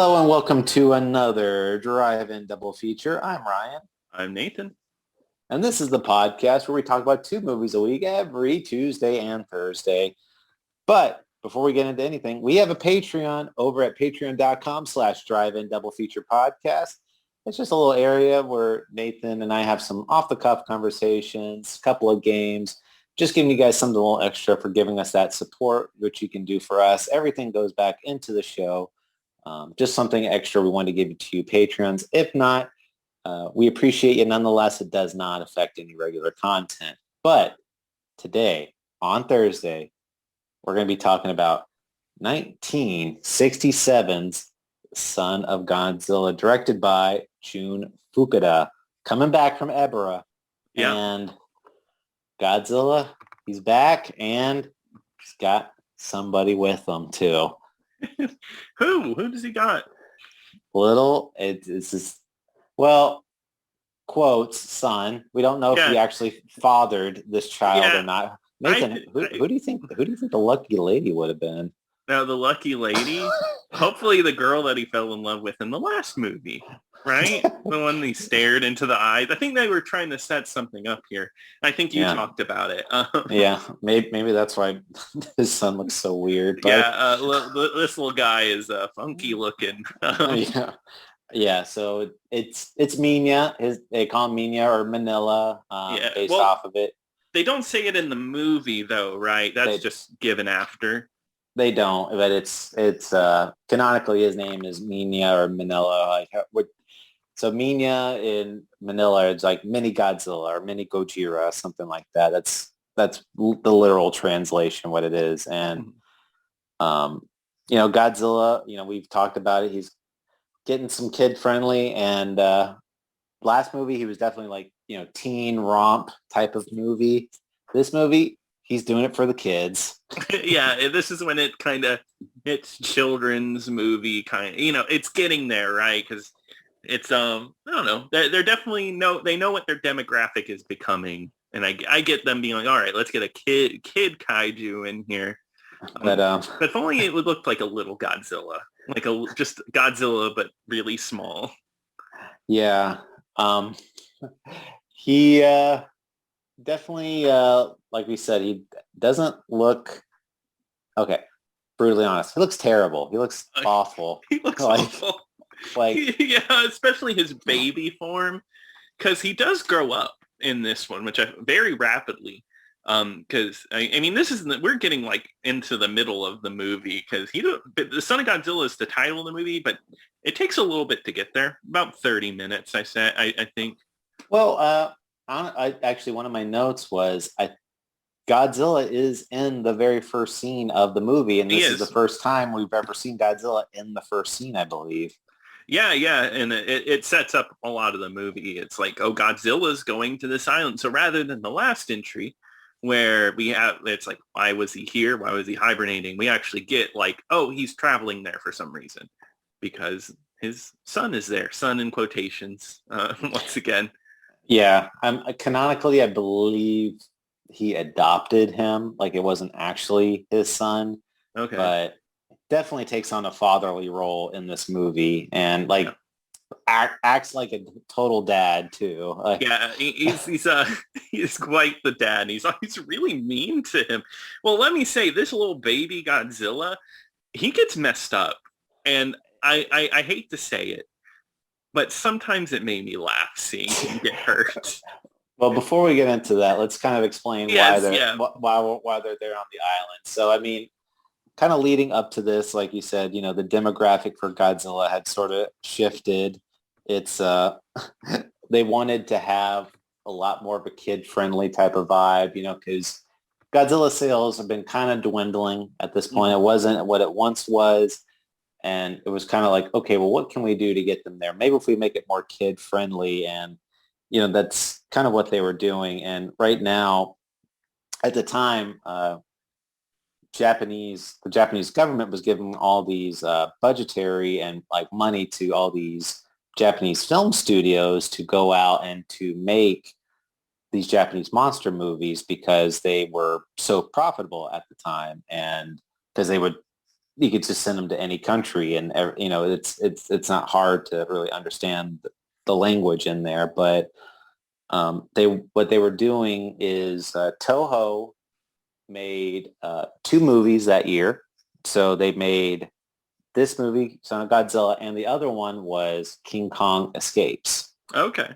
Hello and welcome to another Drive-In Double Feature. I'm Ryan. I'm Nathan. And this is the podcast where we talk about two movies a week every Tuesday and Thursday. But before we get into anything, we have a Patreon over at patreon.com/driveindoublefeaturpodcast. It's just a little area where Nathan and I have some off-the-cuff conversations, a couple of games, just giving you guys something a little extra for giving us that support, which you can do for us. Everything goes back into the show. Just something extra we want to give you to you Patreons. If not, we appreciate you nonetheless. It does not affect any regular content. But today, on Thursday, we're going to be talking about 1967's Son of Godzilla, directed by Jun Fukuda, coming back from Ebra. Yeah. And Godzilla, he's back, and he's got somebody with him, too. Who does he got? It's just, well, quotes, son. We don't know if he actually fathered this child or not. Nathan, who do you think the lucky lady would have been? Now, the lucky lady, hopefully the girl that he fell in love with in the last movie, right? The one he stared into the eyes. I think they were trying to set something up here. I think you talked about it. Yeah, maybe that's why his son looks so weird. But... Yeah, this little guy is funky looking. Yeah, so it's Minya. They call him Minya or Manila based off of it. They don't say it in the movie though, right? That's just given after. They don't, but it's canonically his name is Minya or Manila. So Minya in Manila, it's like mini Godzilla or mini Gojira, something like that. That's the literal translation, what it is. And Godzilla, we've talked about it. He's getting some kid friendly, and last movie he was definitely like teen romp type of movie. This movie, he's doing it for the kids. Yeah, this is when it's children's movie kind of, it's getting there, right? Because it's I don't know, they're definitely they know what their demographic is becoming, and I get them being like, all right, let's get a kid kaiju in here. But if only it would look like a little Godzilla, like just Godzilla but really small. Yeah, he definitely, like we said, he doesn't look, okay, brutally honest, he looks terrible. He looks awful. He looks awful. Yeah, especially his baby form, because he does grow up in this one, very rapidly. Because I mean, we're getting like into the middle of the movie, because the Son of Godzilla is the title of the movie, but it takes a little bit to get there. About 30 minutes, I think. Well, I actually, one of my notes was Godzilla is in the very first scene of the movie, and this is the first time we've ever seen Godzilla in the first scene, I believe. Yeah, and it sets up a lot of the movie. It's like, oh, Godzilla's going to this island. So rather than the last entry, where it's like, why was he here? Why was he hibernating? We actually get like, oh, he's traveling there for some reason because his son is there. Son in quotations, once again. Yeah, canonically, I believe he adopted him. Like, it wasn't actually his son. Okay. But definitely takes on a fatherly role in this movie, and acts like a total dad too. Yeah, he's quite the dad. He's really mean to him. Well, let me say, this little baby Godzilla, he gets messed up, and I hate to say it, but sometimes it made me laugh seeing him get hurt. Well, before we get into that, let's kind of explain why they're there on the island. So, I mean, kind of leading up to this, like you said, the demographic for Godzilla had sort of shifted. It's they wanted to have a lot more of a kid-friendly type of vibe, because Godzilla sales have been kind of dwindling at this point. It wasn't what it once was. And it was kind of like, okay, well, what can we do to get them there? Maybe if we make it more kid-friendly. And, that's kind of what they were doing. And right now, at the time, the Japanese government was giving all these budgetary and like money to all these Japanese film studios to go out and to make these Japanese monster movies because they were so profitable at the time, and because they would you could just send them to any country, and it's not hard to really understand the language in there. But what they were doing is Toho made 2 movies that year. So they made this movie, Son of Godzilla, and the other one was King Kong Escapes. Okay.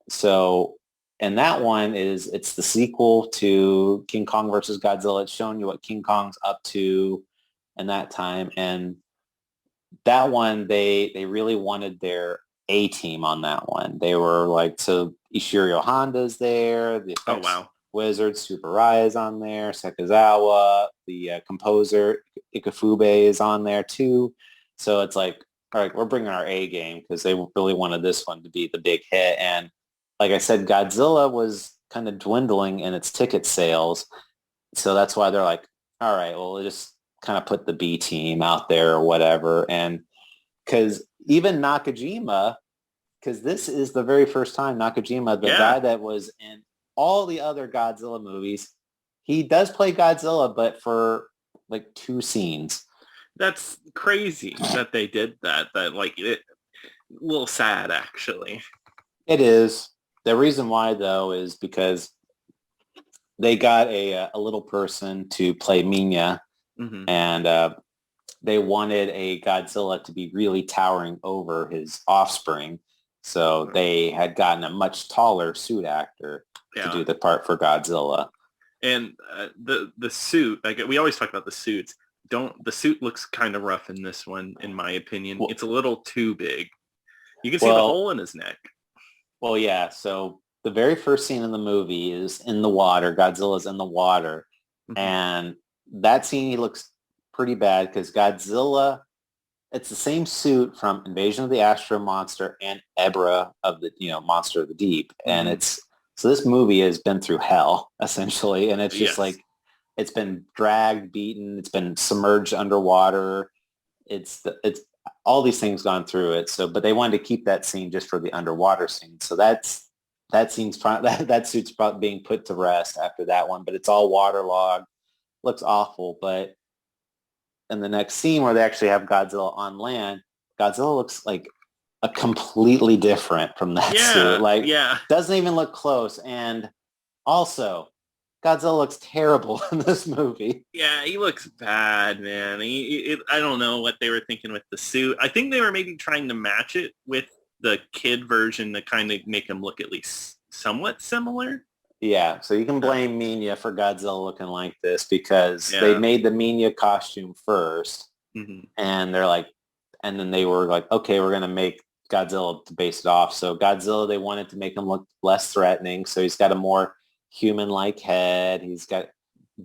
So, and that one it's the sequel to King Kong versus Godzilla. It's showing you what King Kong's up to in that time. And that one, they really wanted their A team on that one. They were like, so Ishiro Honda's there, the effects wizard Super Rai is on there, Sekizawa, the composer Ikefube is on there too. So it's like, all right, we're bringing our A game, because they really wanted this one to be the big hit. And like I said, Godzilla was kind of dwindling in its ticket sales. So that's why they're like, all right, well, we'll just kind of put the B team out there or whatever. And because even Nakajima, because this is the very first time Nakajima, the guy that was in all the other Godzilla movies, he does play Godzilla, but for like 2 scenes. That's crazy that they did that. That like it, a little sad, actually. It is. The reason why, though, is because they got a little person to play Minya, and they wanted a Godzilla to be really towering over his offspring. So they had gotten a much taller suit actor to do the part for Godzilla. And the suit, like we always talk about the suits. The suit looks kind of rough in this one, in my opinion. It's a little too big. You can see the hole in his neck. Well, yeah. So the very first scene in the movie is in the water. Godzilla's in the water. And that scene, he looks pretty bad because Godzilla, it's the same suit from Invasion of the Astro Monster and Ebra of the, Monster of the Deep. And so this movie has been through hell, essentially. And it's just like, it's been dragged, beaten, it's been submerged underwater. It's all these things gone through it. So, but they wanted to keep that scene just for the underwater scene. So that suit's probably being put to rest after that one, but it's all waterlogged. Looks awful. But in the next scene where they actually have Godzilla on land, Godzilla looks like a completely different from that suit. Doesn't even look close. And also, Godzilla looks terrible in this movie. Yeah, he looks bad, man. I don't know what they were thinking with the suit. I think they were maybe trying to match it with the kid version to kind of make him look at least somewhat similar. Yeah, so you can blame Minya for Godzilla looking like this, because they made the Minya costume first, and they're like, and then they were like, okay, we're gonna make Godzilla to base it off. So Godzilla, they wanted to make him look less threatening, so he's got a more human-like head. He's got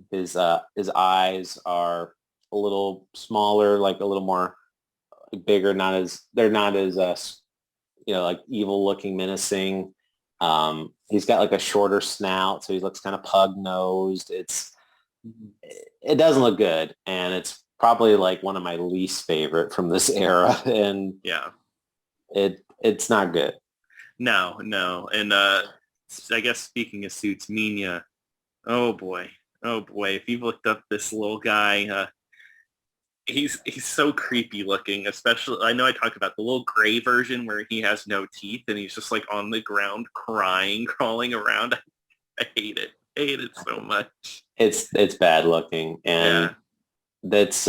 his eyes are a little smaller, like a little more bigger. They're not as like evil-looking, menacing. He's got like a shorter snout, so he looks kind of pug-nosed. It doesn't look good, and it's probably like one of my least favorite from this era. And it's not good. No, and I guess speaking of suits, Minya, oh boy, if you've looked up this little guy, he's so creepy looking. Especially, I know I talked about the little gray version where he has no teeth and he's just like on the ground crying, crawling around. I hate it so much. It's bad looking, and that's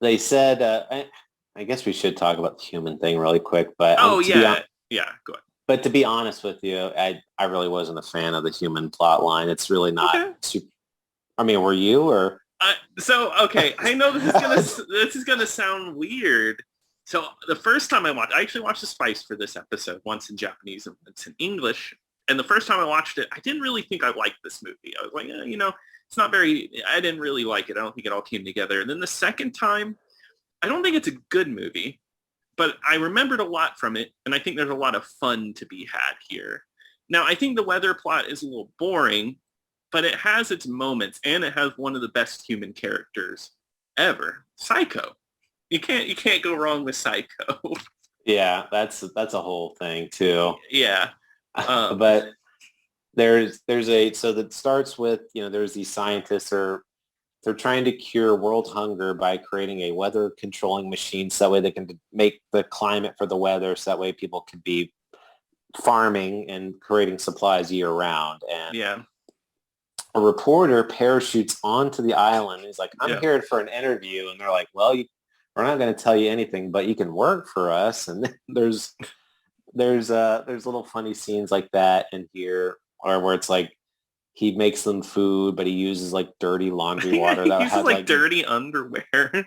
they said. I guess we should talk about the human thing really quick, but go ahead. But to be honest with you, I really wasn't a fan of the human plot line. It's really not super. I mean, were you or? I know this is gonna sound weird. So the first time I actually watched the Spice for this episode, once in Japanese and once in English. And the first time I watched it, I didn't really think I liked this movie. I was like, it's not very. I didn't really like it. I don't think it all came together. And then the second time, I don't think it's a good movie, but I remembered a lot from it, and I think there's a lot of fun to be had here. Now, I think the weather plot is a little boring, but it has its moments, and it has one of the best human characters ever, Psycho. You can't go wrong with Psycho. Yeah, that's a whole thing too. Yeah, but there's so that starts with there's these scientists are they're trying to cure world hunger by creating a weather controlling machine so that way they can make the climate for the weather so that way people can be farming and creating supplies year round. And a reporter parachutes onto the island. He's like, I'm here for an interview. And they're like, well, we're not going to tell you anything, but you can work for us. And there's little funny scenes like that in here, or where it's like he makes them food, but he uses like dirty laundry water that has like dirty underwear.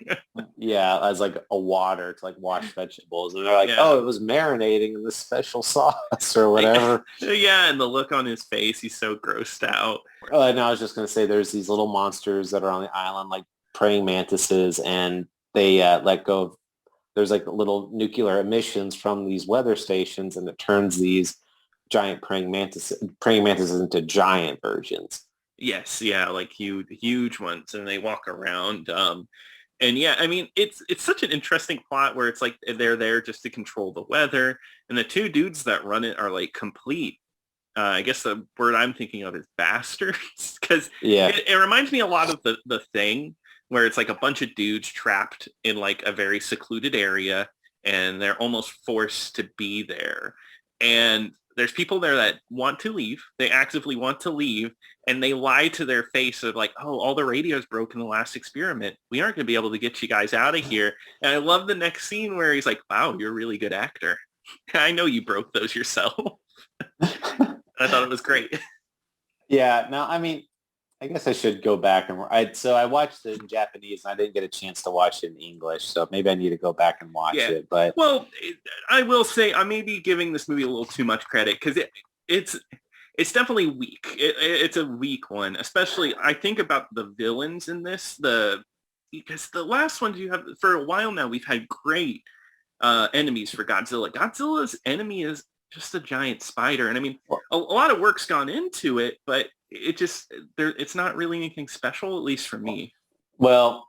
As like a water to like wash vegetables, and they're like, oh, it was marinating in this special sauce or whatever. And the look on his face, he's so grossed out. And I was just gonna say, there's these little monsters that are on the island, like praying mantises, and they let go of. There's like little nuclear emissions from these weather stations, and it turns these giant praying mantises into giant versions. Yes, like huge ones, and they walk around. And I mean, it's such an interesting plot where it's like they're there just to control the weather, and the two dudes that run it are like complete. I guess the word I'm thinking of is bastards, because it reminds me a lot of the Thing, where it's like a bunch of dudes trapped in like a very secluded area, and they're almost forced to be there. And there's people there that want to leave. They actively want to leave, and they lie to their face of like, oh, all the radios broke in the last experiment. We aren't going to be able to get you guys out of here. And I love the next scene where he's like, wow, you're a really good actor. I know you broke those yourself. I thought it was great. Yeah, no, I mean, I guess I should go back and I watched it in Japanese and I didn't get a chance to watch it in English, so maybe I need to go back and watch it. But I will say I may be giving this movie a little too much credit because it's definitely weak. It's a weak one, especially I think about the villains in this. Because the last ones you have for a while now, we've had great enemies for Godzilla. Godzilla's enemy is just a giant spider, and I mean a lot of work's gone into it, but it's not really anything special, at least for me. Well,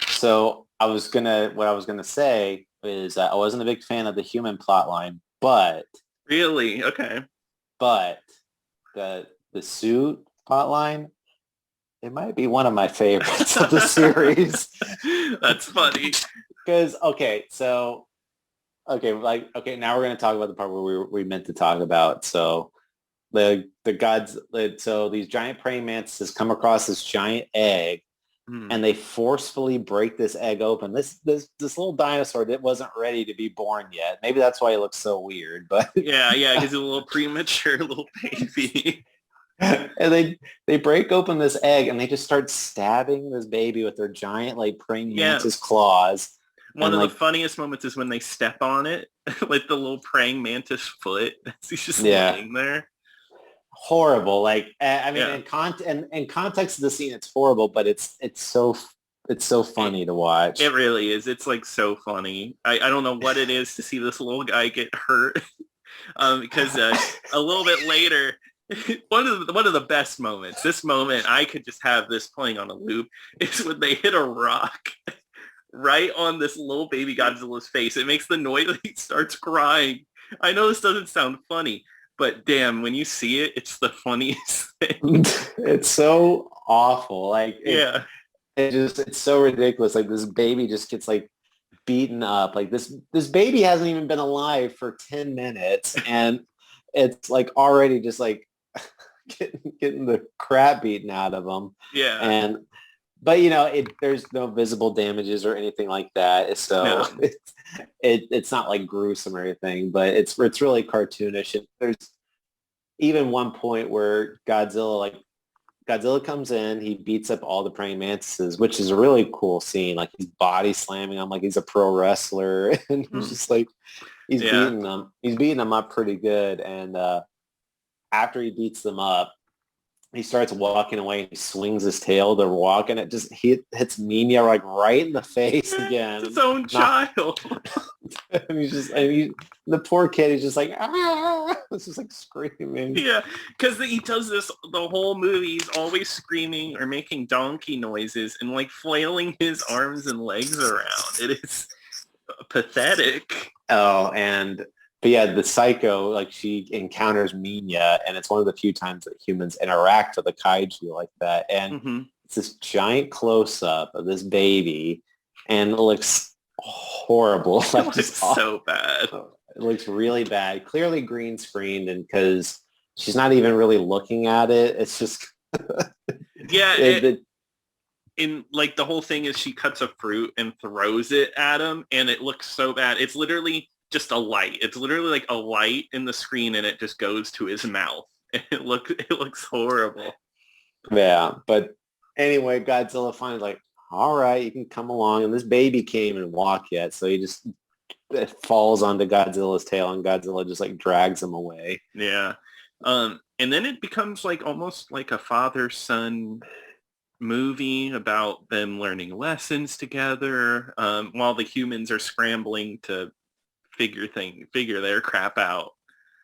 so what I was gonna say is that I wasn't a big fan of the human plotline, but really, okay, but the suit plotline, it might be one of my favorites of the series. That's funny. Because now we're gonna talk about the part where we meant to talk about. So so these giant praying mantises come across this giant egg, and they forcefully break this egg open. This little dinosaur that wasn't ready to be born yet. Maybe that's why he looks so weird. But yeah, he's a little premature little baby. And they break open this egg and they just start stabbing this baby with their giant like praying mantis claws. One of the funniest moments is when they step on it, like the little praying mantis foot. He's just laying there. Horrible. Like, I mean, in context of the scene, it's horrible, but it's so funny to watch. It really is. It's like so funny. I don't know what it is to see this little guy get hurt, because a little bit later, one of the best moments. This moment, I could just have this playing on a loop. Is when they hit a rock right on this little baby Godzilla's face. It makes the noise. He starts crying. I know this doesn't sound funny, but damn, when you see it, it's the funniest thing. It's so awful. Like, it's so ridiculous. Like, this baby just gets like beaten up. Like this baby hasn't even been alive for 10 minutes, and it's like already just like getting the crap beaten out of him. Yeah. But there's no visible damages or anything like that. So it's not like gruesome or anything, but it's really cartoonish. And there's even one point where Godzilla comes in, he beats up all the praying mantises, which is a really cool scene. Like, he's body slamming them like he's a pro wrestler, and he's just like he's beating them up pretty good. And after he beats them up, he starts walking away and he swings his tail to walk, and it just hits Minya like right in the face again. His own child. And the poor kid is just like, ah! It's just like screaming. Yeah, because he does this the whole movie. He's always screaming or making donkey noises and like flailing his arms and legs around. It is pathetic. Oh, but yeah, the psycho, like, she encounters Minya, and it's one of the few times that humans interact with a kaiju like that. And this giant close-up of this baby, and it looks horrible. It looks so bad. It looks really bad. Clearly green screened, and because she's not even really looking at it, it's just in like the whole thing is she cuts a fruit and throws it at him, and it looks so bad. It's literally just a light. It's literally like a light in the screen, and it just goes to his mouth. It looks horrible. Yeah, but anyway, Godzilla finally like, all right, you can come along, and this baby can't even walk yet, so he just falls onto Godzilla's tail, and Godzilla just like drags him away. Yeah, and then it becomes like almost like a father-son movie about them learning lessons together, while the humans are scrambling to figure their crap out.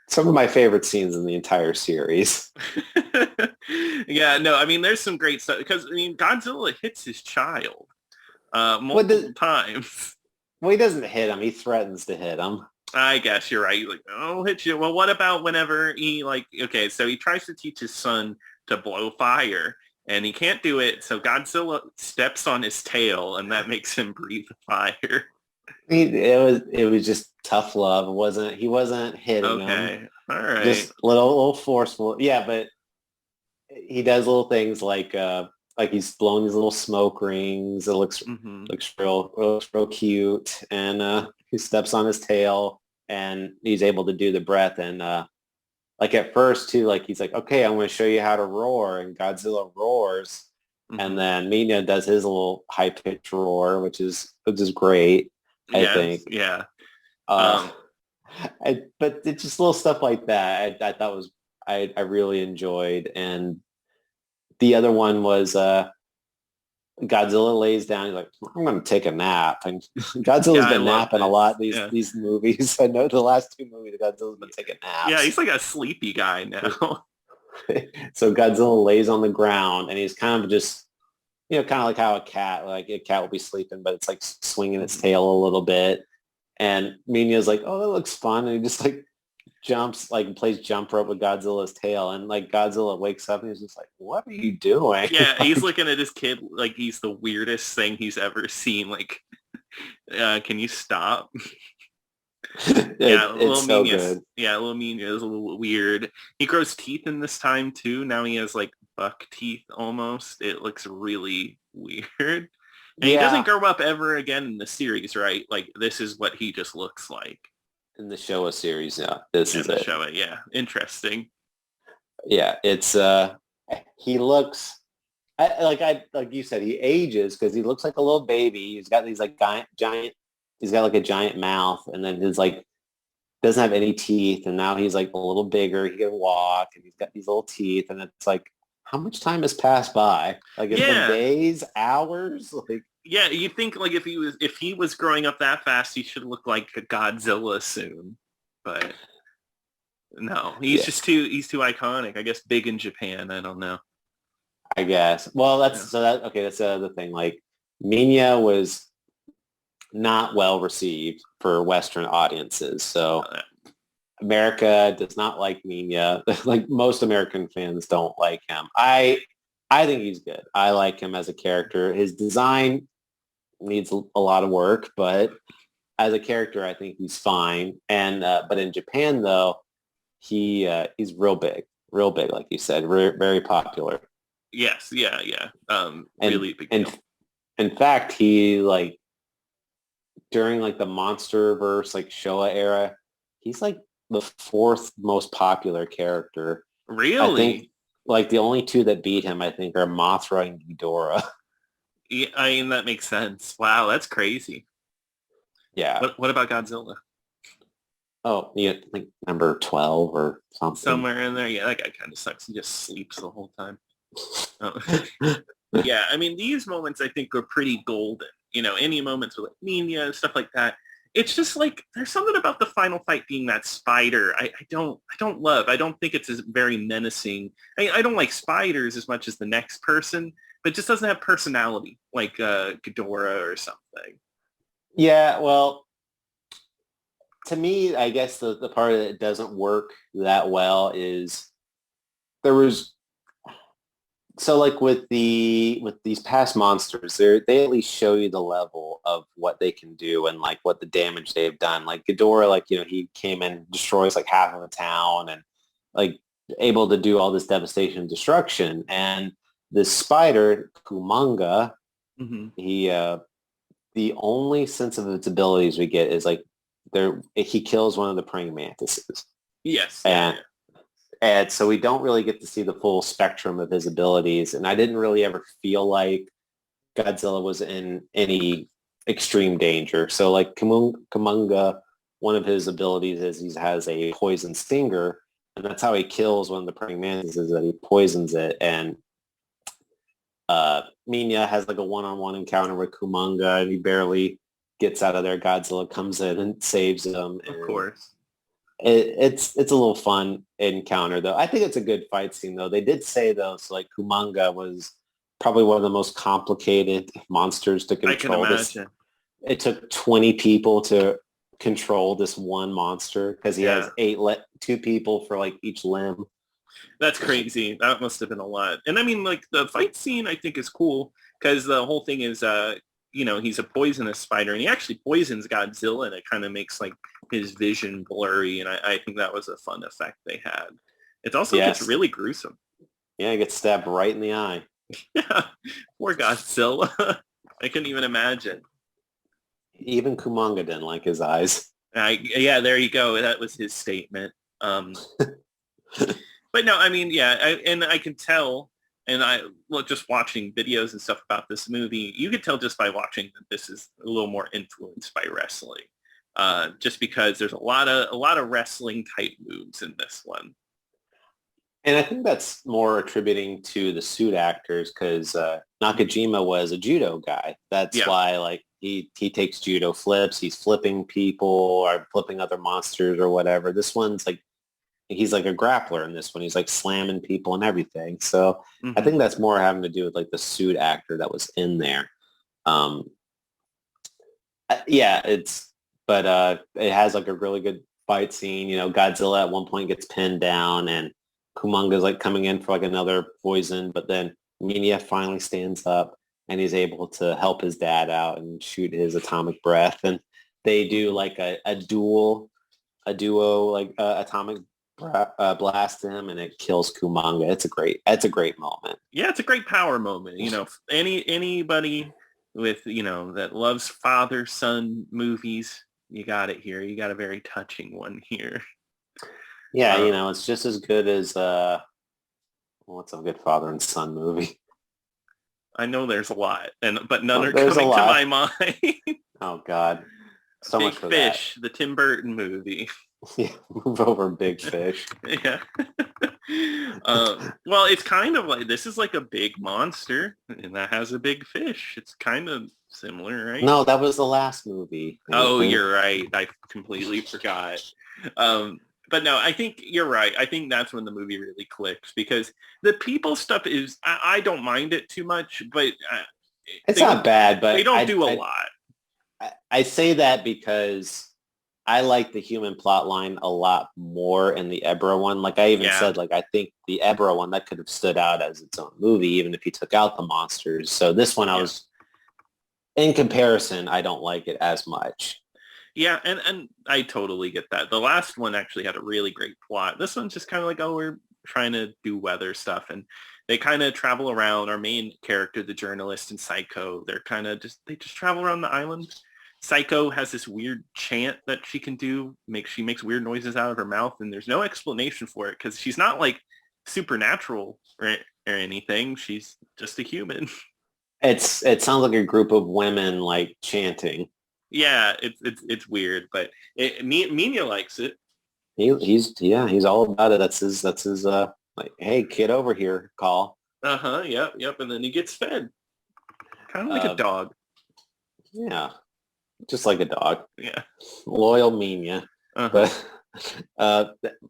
Some of my favorite scenes in the entire series. Yeah, no, I mean, there's some great stuff because I mean, Godzilla hits his child multiple times. Well, he doesn't hit him. He threatens to hit him. I guess you're right. He's like, I'll hit you. Well, what about whenever he okay, so he tries to teach his son to blow fire, and he can't do it. So Godzilla steps on his tail, and that makes him breathe fire. It was just tough love. He wasn't hitting him. Okay, all right. Just little forceful. Yeah, but he does little things like he's blowing these little smoke rings. It looks real cute, and he steps on his tail, and he's able to do the breath. And like at first too, like he's like, okay, I'm going to show you how to roar, and Godzilla roars, and then Minya does his little high pitched roar, which is great. I think. Yeah. But it's just little stuff like that. I thought I really enjoyed. And the other one was Godzilla lays down. He's like, I'm going to take a nap. And Godzilla's been napping a lot these movies. I know the last two movies, Godzilla's been taking naps. Yeah, he's like a sleepy guy now. So Godzilla lays on the ground, and he's kind of just, kind of like how a cat will be sleeping, but it's like swinging its tail a little bit. And Minya's like, oh, that looks fun. And he just like jumps, like plays jump rope with Godzilla's tail. And like Godzilla wakes up and he's just like, what are you doing? Yeah, he's looking at his kid like he's the weirdest thing he's ever seen. Like, can you stop? Little so good. Yeah, little Minya is a little weird. He grows teeth in this time too. Now he has like buck teeth almost. It looks really weird. And he doesn't grow up ever again in the series, right? Like this is what he just looks like. In the Showa series, yeah. This is it. Showa, yeah. Interesting. Yeah, it's he looks like you said, he ages because he looks like a little baby. He's got these like giant he's got like a giant mouth, and then his like doesn't have any teeth, and now he's like a little bigger. He can walk, and he's got these little teeth, and it's like, how much time has passed by? Like it's been days, hours. Like you think like if he was growing up that fast, he should look like a Godzilla soon, but no, he's too iconic. I guess big in Japan. I don't know. I guess. Well, that's the other thing. Like Minya was not well received for Western audiences. So America does not like Minya. Like most American fans don't like him. I think he's good. I like him as a character. His design needs a lot of work, but as a character, I think he's fine. And but in Japan, though, he's real big, like you said, very popular. Yes, yeah. Really big deal. In fact, he like during like the MonsterVerse like Showa era, he's like the fourth most popular character. Really? I think like the only two that beat him, I think, are Mothra and Ghidorah. Yeah, I mean that makes sense. Wow, that's crazy. Yeah. What about Godzilla? Oh, yeah, like number 12 or something. Somewhere in there. Yeah, that guy kind of sucks. He just sleeps the whole time. Yeah, I mean, these moments I think are pretty golden. Any moments with like Minya and stuff like that. It's just like there's something about the final fight being that spider. I don't love. I don't think it's as very menacing. I don't like spiders as much as the next person, but it just doesn't have personality like Ghidorah or something. Yeah, well, to me, I guess the part that doesn't work that well is there was So like with these past monsters, they at least show you the level of what they can do and like what the damage they've done. Like Ghidorah, like, he came in, destroys like half of a town and like able to do all this devastation and destruction. And this spider, Kumanga, Mm-hmm. the only sense of its abilities we get is like he kills one of the praying mantises. Yes. And and so we don't really get to see the full spectrum of his abilities. And I didn't really ever feel like Godzilla was in any extreme danger. So like Kumonga, one of his abilities is he has a poison stinger. And that's how he kills one of the praying mantises, is that he poisons it. And Minya has like a one-on-one encounter with Kumonga, and he barely gets out of there. Godzilla comes in and saves him. Of course. It's a little fun encounter, though. I think it's a good fight scene, though. They did say, though, so like Kumanga was probably one of the most complicated monsters to control. I can imagine. It took 20 people to control this one monster because he has two people for like each limb. That's crazy. That must have been a lot. And I mean, like the fight scene, I think is cool because the whole thing is, he's a poisonous spider and he actually poisons Godzilla and it kind of makes like his vision blurry. And I think that was a fun effect they had. It also gets really gruesome. Yeah, he gets stabbed right in the eye. Yeah, poor Godzilla. I couldn't even imagine. Even Kumanga didn't like his eyes. There you go. That was his statement. But no, I mean, and I can tell, and just watching videos and stuff about this movie, you could tell just by watching that this is a little more influenced by wrestling, just because there's a lot of wrestling type moves in this one. And I think that's more attributing to the suit actors because Nakajima was a judo guy. That's why like he takes judo flips. He's flipping people or flipping other monsters or whatever. This one's like, he's like a grappler in this one. He's like slamming people and everything. So I think that's more having to do with like the suit actor that was in there. It has like a really good fight scene. Godzilla at one point gets pinned down and Kumanga's like coming in for like another poison, but then Minya finally stands up and he's able to help his dad out and shoot his atomic breath. And they do like a duo like atomic blast him and it kills Kumanga. It's a great moment. Yeah, it's a great power moment. Anybody with that loves father-son movies, you got it here. You got a very touching one here. Yeah, it's just as good as what's a good father and son movie? I know there's a lot, but none are coming to my mind. Oh God, so Big much for Fish, the Tim Burton movie. Yeah, move over, Big Fish. Yeah. Well, it's kind of like this is like a big monster, and that has a big fish. It's kind of similar, right? No, that was the last movie. Oh, you're right. I completely forgot. But no, I think you're right. I think that's when the movie really clicks because the people stuff is, I don't mind it too much, but it's not bad, but they don't do a lot. I say that because I like the human plot line a lot more in the Ebra one. Like I even said, like I think the Ebra one that could have stood out as its own movie, even if you took out the monsters. So this one, I was, in comparison, I don't like it as much. Yeah, and I totally get that. The last one actually had a really great plot. This one's just kind of like, we're trying to do weather stuff, and they kind of travel around. Our main character, the journalist, and Psycho, they just travel around the island. Psycho has this weird chant that she can do. She makes weird noises out of her mouth, and there's no explanation for it because she's not like supernatural or anything. She's just a human. It sounds like a group of women like chanting. Yeah, it's weird, but Minya likes it. He's all about it. That's his like, hey kid, over here call. Yep, and then he gets fed, kind of like a dog. Yeah, just like a dog. Yeah, loyal Minya. But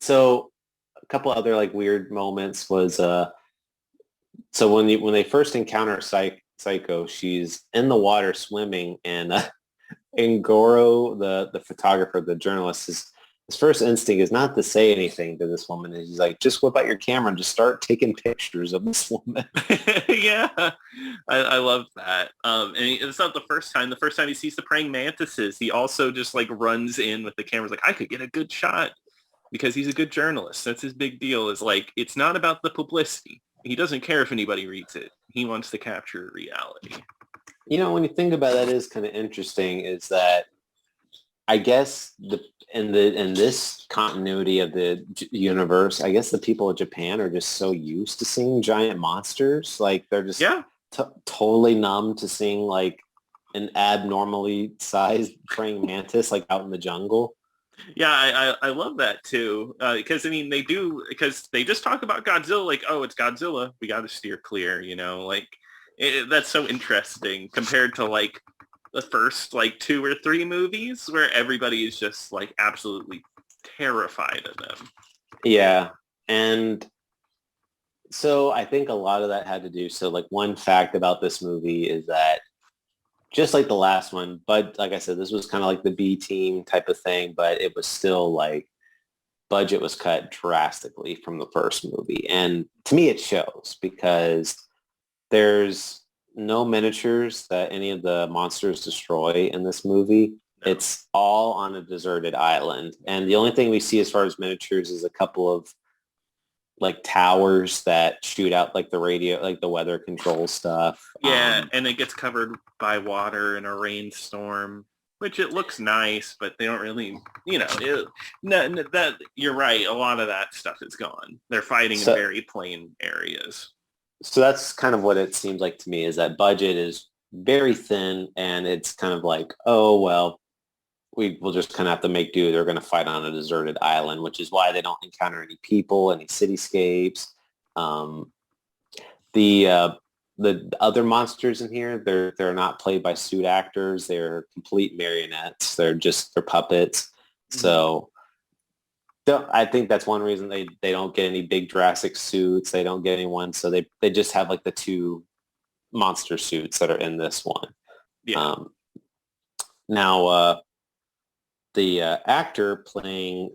so a couple other like weird moments was so when they first encounter Psycho, she's in the water swimming and. And Goro, the photographer, the journalist, is his first instinct is not to say anything to this woman. He's like, just whip out your camera and just start taking pictures of this woman. Yeah, I love that. And it's not the first time. The first time he sees the praying mantises, he also just like runs in with the cameras like, I could get a good shot, because he's a good journalist. That's his big deal, is like, it's not about the publicity. He doesn't care if anybody reads it. He wants to capture reality. You know, when you think about that, is kind of interesting, is that I guess in this continuity of the universe, I guess the people of Japan are just so used to seeing giant monsters. Like they're just totally numb to seeing like an abnormally sized praying mantis like out in the jungle. Yeah, I love that too. Because I mean, because they just talk about Godzilla like, oh, it's Godzilla. We got to steer clear, like that's so interesting compared to like the first like 2 or 3 movies where everybody is just like absolutely terrified of them. Yeah. And so I think a lot of that had to do. So like one fact about this movie is that just like the last one, but like I said, this was kind of like the B team type of thing, but it was still like budget was cut drastically from the first movie. And to me, it shows because there's no miniatures that any of the monsters destroy in this movie. No. It's all on a deserted island. And the only thing we see as far as miniatures is a couple of like towers that shoot out like the radio, like the weather control stuff. Yeah, and it gets covered by water in a rainstorm, which it looks nice, but they don't really, that you're right. A lot of that stuff is gone. They're fighting in very plain areas. So that's kind of what it seems like to me, is that budget is very thin, and it's kind of like, oh, well, we'll just kind of have to make do. They're going to fight on a deserted island, which is why they don't encounter any people, any cityscapes. The other monsters in here, they're not played by suit actors. They're complete marionettes. They're puppets. Mm-hmm. So I think that's one reason they don't get any big Jurassic suits. They don't get anyone. So they just have like the 2 monster suits that are in this one. Yeah. Now, the actor playing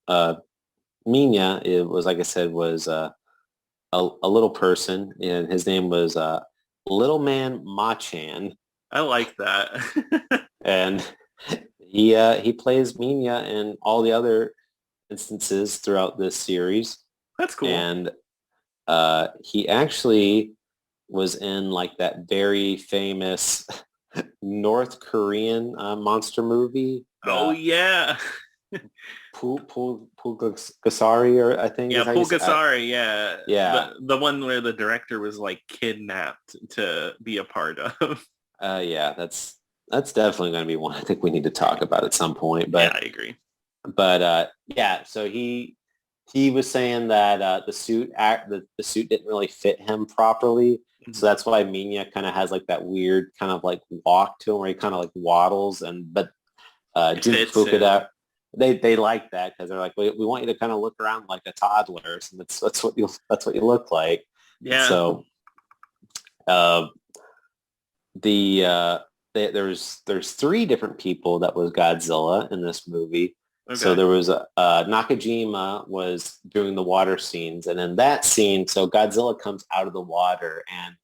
Minya, it was, like I said, was a little person, and his name was Little Man Machan. I like that. And he plays Minya in all the other instances throughout this series. That's cool. And he actually was in like that very famous North Korean monster movie. Oh yeah. Pulgasari, or I think. Yeah, Pulgasari, yeah. Yeah. The one where the director was like kidnapped to be a part of. Yeah, that's definitely going to be one I think we need to talk about at some point. But yeah, I agree. But yeah, so he was saying that the suit didn't really fit him properly. Mm-hmm. So that's why Minya kind of has like that weird kind of like walk to him where he kind of like waddles, but Jun Fukuda, they like that because they're like, we want you to kind of look around like a toddler, and that's what you look like. Yeah. So there's 3 different people that was Godzilla in this movie. Okay. So there was Nakajima was doing the water scenes, and in that scene, so Godzilla comes out of the water, and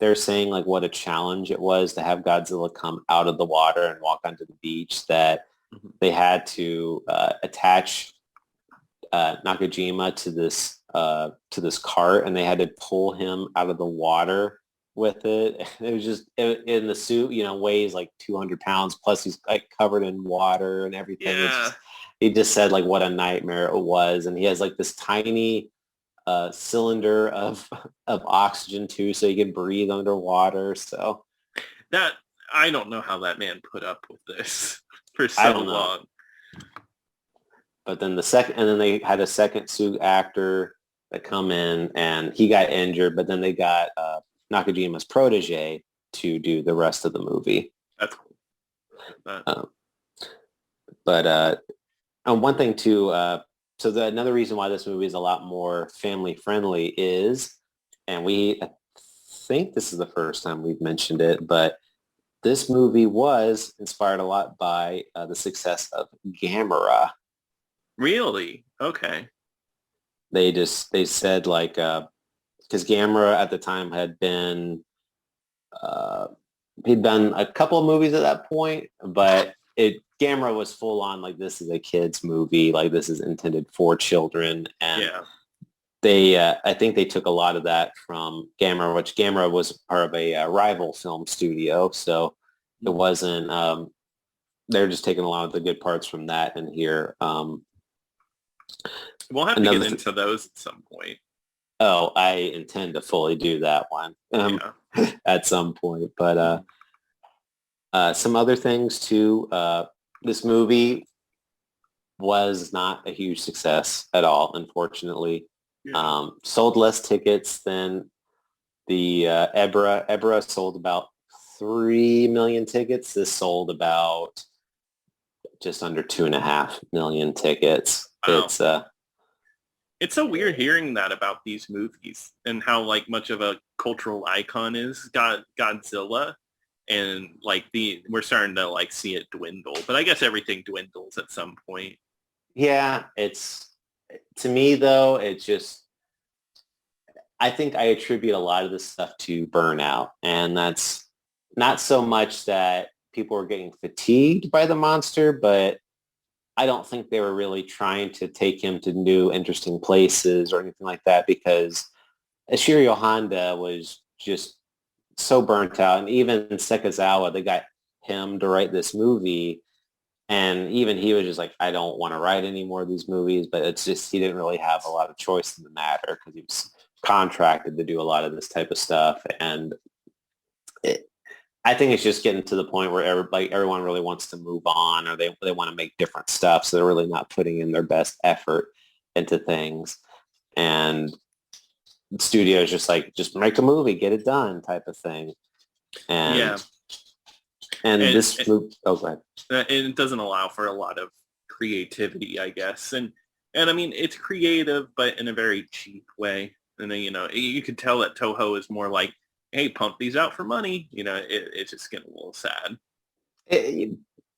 they're saying like what a challenge it was to have Godzilla come out of the water and walk onto the beach, that they had to attach Nakajima to this cart, and they had to pull him out of the water with it. It was just in the suit, weighs like 200 pounds, plus he's like covered in water and everything. Yeah. He just said like what a nightmare it was, and he has like this tiny cylinder of oxygen too, so he can breathe underwater. So that, I don't know how that man put up with this for so long. But then they had a second suit actor that come in, and he got injured, but then they got Nakajima's protege to do the rest of the movie. That's cool. But one thing too, another reason why this movie is a lot more family friendly is, and I think this is the first time we've mentioned it, but this movie was inspired a lot by the success of Gamera. Really? Okay. They said like, because Gamera at the time had been, he'd done a couple of movies at that point, but Gamera was full on like, this is a kid's movie, like this is intended for children. And Yeah. they, I think they took a lot of that from Gamera, which Gamera was part of a rival film studio. So it wasn't, they're just taking a lot of the good parts from that and here. We'll have to get into those at some point. Oh, I intend to fully do that one at some point. But some other things too. This movie was not a huge success at all, unfortunately. Yeah. Sold less tickets than the Ebra. Ebra sold about 3 million tickets. This sold about just under 2.5 million tickets. Wow. It's so weird hearing that about these movies and how like much of a cultural icon is Godzilla, and like we're starting to like see it dwindle. But I guess everything dwindles at some point. Yeah, to me though, it's just, I think I attribute a lot of this stuff to burnout, and that's not so much that people were getting fatigued by the monster, but I don't think they were really trying to take him to new, interesting places or anything like that, because Ashiro Honda was just so burnt out. And even Sekizawa, they got him to write this movie. And even he was just like, I don't want to write any more of these movies. But it's just, he didn't really have a lot of choice in the matter because he was contracted to do a lot of this type of stuff. And I think it's just getting to the point where everyone really wants to move on, or they want to make different stuff. So they're really not putting in their best effort into things. And the studio is just like, just make a movie, get it done type of thing. And yeah. And this movie, oh, go ahead. And it doesn't allow for a lot of creativity, I guess. And I mean, it's creative, but in a very cheap way. And then, you could tell that Toho is more like, hey, pump these out for money. It's just getting a little sad.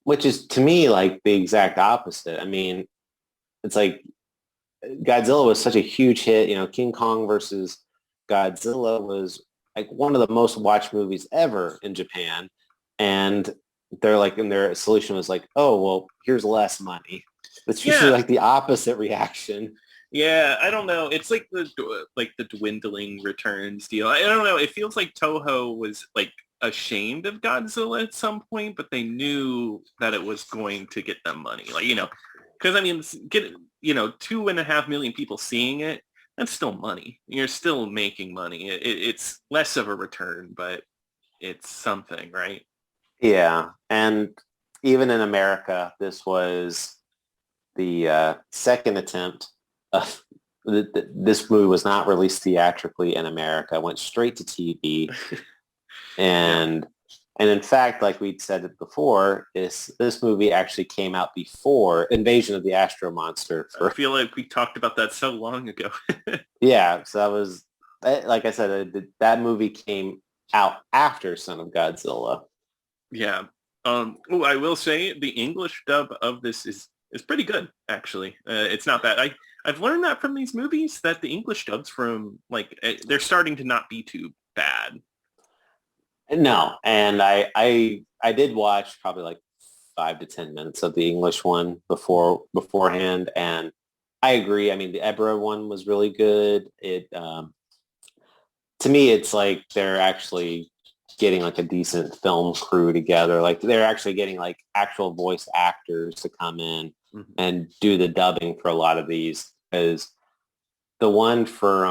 Which is, to me, like the exact opposite. I mean, it's like Godzilla was such a huge hit. King Kong versus Godzilla was like one of the most watched movies ever in Japan. And they're like, and their solution was like, oh, well, here's less money. It's usually like the opposite reaction. Yeah, I don't know. It's like the dwindling returns deal. I don't know. It feels like Toho was like ashamed of Godzilla at some point, but they knew that it was going to get them money. Like, because I mean, 2.5 million people seeing it, that's still money. You're still making money. It's less of a return, but it's something, right? Yeah. And even in America, this was the second attempt. This movie was not released theatrically in America. It went straight to TV. And in fact, like we'd said it before, this movie actually came out before Invasion of the Astro Monster. I feel like we talked about that so long ago. Yeah, so that was, like I said, that movie came out after Son of Godzilla. Yeah. I will say the English dub of this is pretty good, actually. It's not bad. I've learned that from these movies, that the English dubs from, like, they're starting to not be too bad. No, and I did watch probably like 5 to 10 minutes of the English one beforehand, and I agree. I mean, the Ebra one was really good. It to me, it's like they're actually getting like a decent film crew together. Like they're actually getting like actual voice actors to come in and do the dubbing for a lot of these, because the one for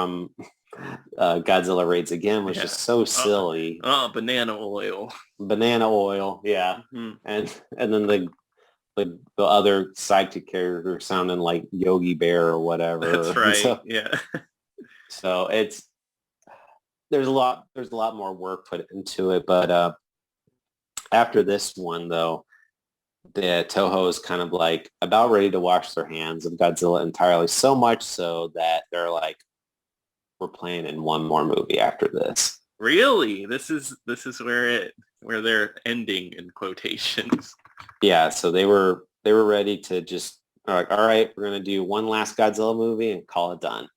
Godzilla Raids Again was just so silly. Banana oil. Yeah. Mm-hmm. And then the other sidekick character sounding like Yogi Bear or whatever. That's right. Yeah. So there's a lot more work put into it, but after this one though, the Toho is kind of like about ready to wash their hands of Godzilla entirely, so much so that they're like, we're playing in one more movie after this. Really? This is where they're ending in quotations. Yeah, so they were ready to just They're like, all right, we're going to do one last Godzilla movie and call it done.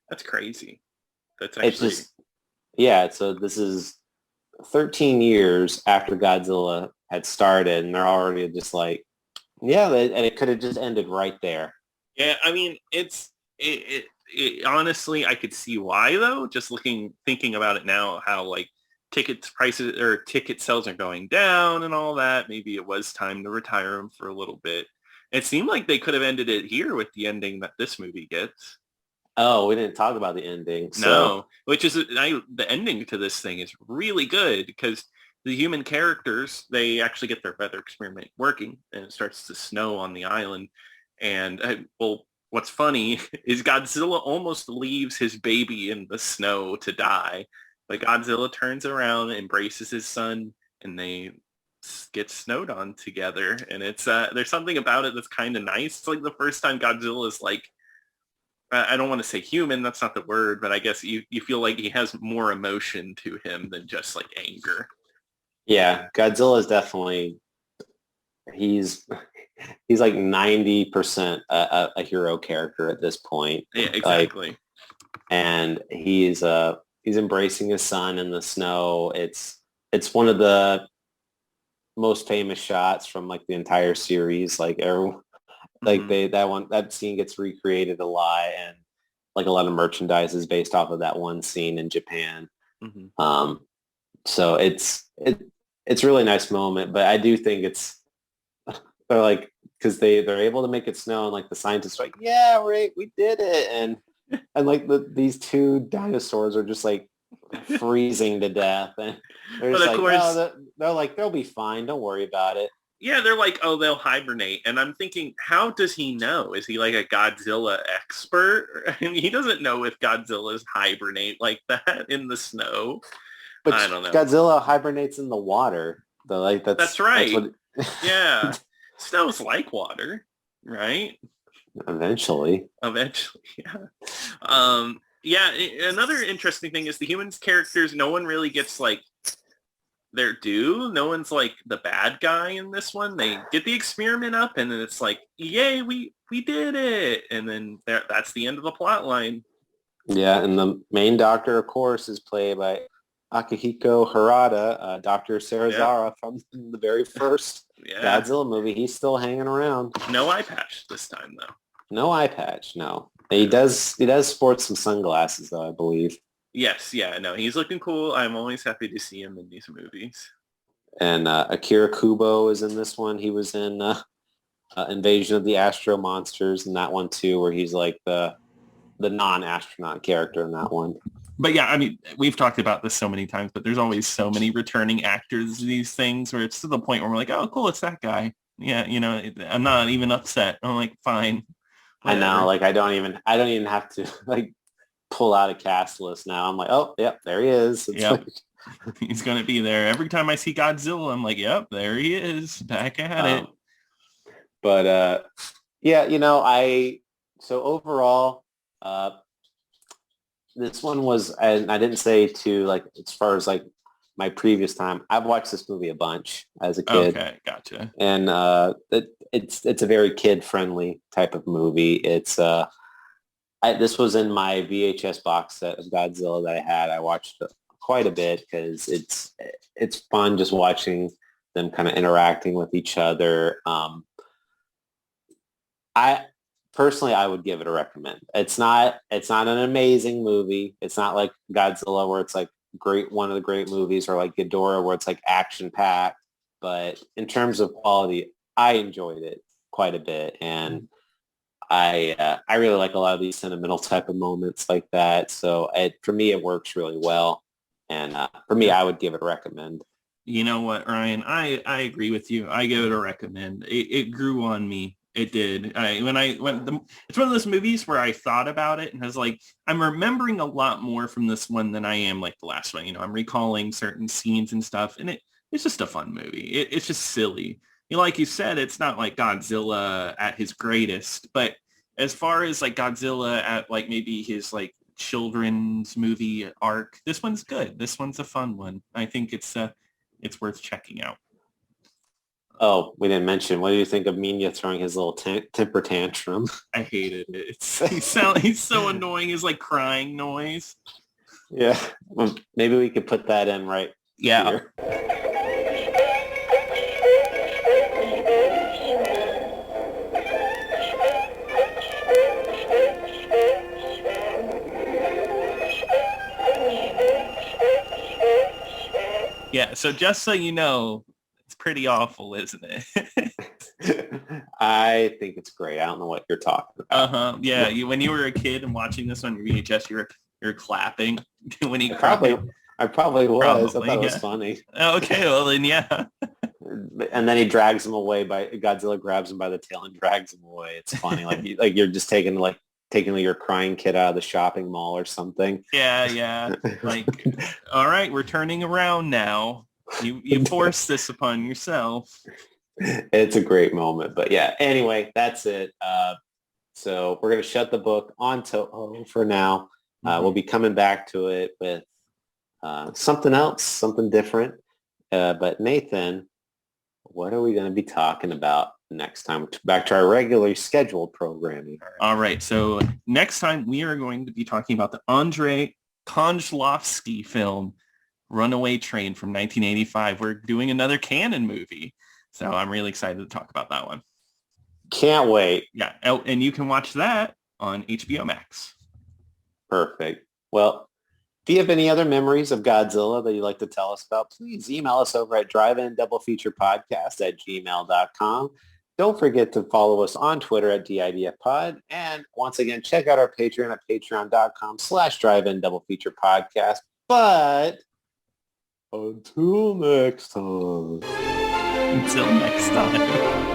That's crazy. That's It's actually... just, yeah, so this is 13 years after Godzilla had started, and they're already just like, yeah, and it could have just ended right there. Yeah, I mean, honestly, I could see why though. Just thinking about it now, how like ticket prices or ticket sales are going down and all that. Maybe it was time to retire him for a little bit. It seemed like they could have ended it here with the ending that this movie gets. Oh, we didn't talk about the ending. No, which is the ending to this thing is really good because the human characters, they actually get their weather experiment working and it starts to snow on the island. And well, what's funny is Godzilla almost leaves his baby in the snow to die. But Godzilla turns around, embraces his son, and they get snowed on together. And it's there's something about it that's kind of nice. It's like the first time Godzilla is like, I don't want to say human, that's not the word, but I guess you feel like he has more emotion to him than just like anger. Yeah, Godzilla is definitely, he's like 90% a hero character at this point. Yeah, exactly. Like, and he's embracing his son in the snow. It's one of the most famous shots from like the entire series. Like like that scene gets recreated a lot, and like a lot of merchandise is based off of that one scene in Japan. So it's a really nice moment, but I do think they're like, because they're able to make it snow, and like the scientists are like, yeah, we did it, and like these two dinosaurs are just like freezing to death, and they're just like, course, oh, they're like, they'll be fine, don't worry about it. Yeah, they're like, oh, they'll hibernate. And I'm thinking, how does he know? Is he like a Godzilla expert? And he doesn't know if Godzilla's hibernate like that in the snow. But I don't know. Godzilla hibernates in the water. That's right. Yeah. Snow's like water, right? Eventually, yeah. Yeah, another interesting thing is the humans characters, no one really gets like their due. No one's like the bad guy in this one. They get the experiment up and then it's like, yay, we did it. And then that's the end of the plot line. Yeah, and the main doctor, of course, is played by Akihiko Harada, Dr. Serizawa from the very first Godzilla movie. He's still hanging around. No eye patch this time, though. No eye patch, no. He does sport some sunglasses, though, I believe. Yes, yeah, no, he's looking cool. I'm always happy to see him in these movies. And Akira Kubo is in this one. He was in Invasion of the Astro Monsters, and that one too, where he's like the non-astronaut character in that one. But yeah, I mean, we've talked about this so many times, but there's always so many returning actors in these things where it's to the point where we're like, oh, cool, it's that guy. Yeah, you know, I'm not even upset. I'm like, fine. Whatever. I know, like I don't even have to like pull out a cast list now. I'm like, oh, yep, there he is. Yep. Like... He's going to be there. Every time I see Godzilla, I'm like, yep, there he is, back at it. But yeah, you know, so overall, this one was, and I didn't say to like, as far as like my previous time, I've watched this movie a bunch as a kid. Okay, gotcha. And it's a very kid-friendly type of movie. It's this was in my VHS box set of Godzilla that I had. I watched quite a bit because it's fun just watching them kind of interacting with each other. I would give it a recommend. It's not an amazing movie. It's not like Godzilla where it's like one of the great movies, or like Ghidorah where it's like action packed. But in terms of quality, I enjoyed it quite a bit, and I really like a lot of these sentimental type of moments like that. So for me, it works really well. And for me, I would give it a recommend. You know what, Ryan? I agree with you. I give it a recommend. It grew on me. It did. It's one of those movies where I thought about it and I was like, I'm remembering a lot more from this one than I am like the last one. You know, I'm recalling certain scenes and stuff, and it's just a fun movie. It's just silly. You know, like you said, it's not like Godzilla at his greatest, but as far as like Godzilla at like maybe his like children's movie arc, this one's good. This one's a fun one. I think it's worth checking out. Oh, we didn't mention. What do you think of Minya throwing his little temper tantrum? I hated it. He's so annoying. His like crying noise. Yeah. Well, maybe we could put that in right here. Yeah, so just so you know, it's pretty awful, isn't it? I think it's great. I don't know what you're talking about. Yeah, when you were a kid and watching this on your VHS, you're clapping when he cried. I probably was. I thought it was funny. Okay, well then, yeah. And then he drags him away Godzilla grabs him by the tail and drags him away. It's funny, like you're just taking your crying kid out of the shopping mall or something. Yeah. Like, all right, we're turning around now. You forced this upon yourself. It's a great moment. But yeah, anyway, that's it. So we're going to shut the book on Toho for now. We'll be coming back to it with something else, something different. But Nathan, what are we going to be talking about next time? Back to our regularly scheduled programming. All right. So next time we are going to be talking about the Andrei Konchalovsky film, Runaway Train from 1985. We're doing another canon movie. So I'm really excited to talk about that one. Can't wait. Yeah. Oh, and you can watch that on HBO Max. Perfect. Well, if you have any other memories of Godzilla that you'd like to tell us about, please email us over at driveindoublefeaturpodcast@gmail.com. Don't forget to follow us on Twitter at DIDFpod. And once again, check out our Patreon at patreon.com/driveindoublefeaturepodcast. But until next time. Until next time.